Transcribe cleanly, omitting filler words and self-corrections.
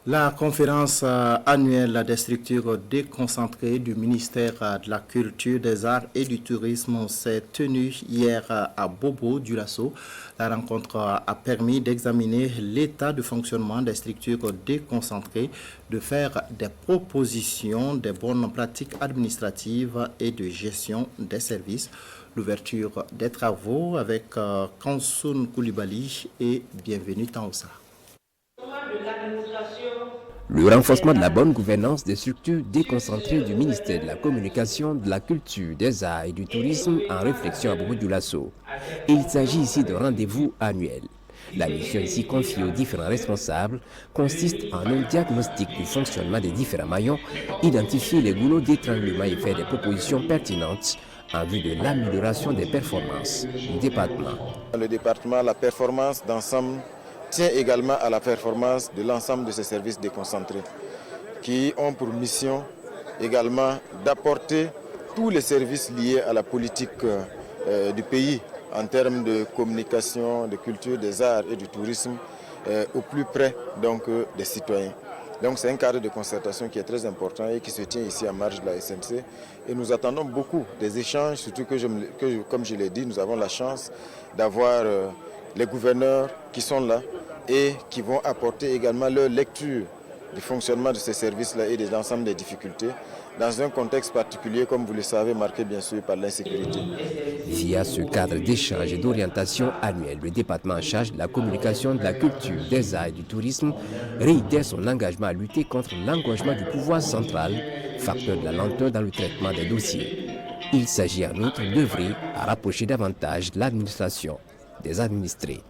La conférence annuelle des structures déconcentrées du ministère de la Culture, des Arts et du Tourisme s'est tenue hier à Bobo-Dioulasso. La rencontre a permis d'examiner l'état de fonctionnement des structures déconcentrées, de faire des propositions, des bonnes pratiques administratives et de gestion des services. L'ouverture des travaux avec Kansoun Koulibaly et Bienvenue Taoussa. Le renforcement de la bonne gouvernance des structures déconcentrées du ministère de la Communication, de la Culture, des Arts et du Tourisme en réflexion à Bobo-Dioulasso. Il s'agit ici d'un rendez-vous annuel. La mission ici confiée aux différents responsables consiste en un diagnostic du fonctionnement des différents maillons, identifier les goulots d'étranglement et faire des propositions pertinentes en vue de l'amélioration des performances du département. Le département, la performance d'ensemble tient également à la performance de l'ensemble de ces services déconcentrés qui ont pour mission également d'apporter tous les services liés à la politique du pays en termes de communication, de culture, des arts et du tourisme au plus près donc, des citoyens. Donc c'est un cadre de concertation qui est très important et qui se tient ici à marge de la SNC. Et nous attendons beaucoup des échanges, surtout que comme je l'ai dit, nous avons la chance d'avoir les gouverneurs qui sont là et qui vont apporter également leur lecture du fonctionnement de ces services-là et de l'ensemble des difficultés dans un contexte particulier, comme vous le savez, marqué bien sûr par l'insécurité. Via ce cadre d'échange et d'orientation annuel, le département en charge de la communication, de la culture, des arts et du tourisme réitère son engagement à lutter contre l'engagement du pouvoir central, facteur de la lenteur dans le traitement des dossiers. Il s'agit en outre d'œuvrer à rapprocher davantage l'administration des administrés.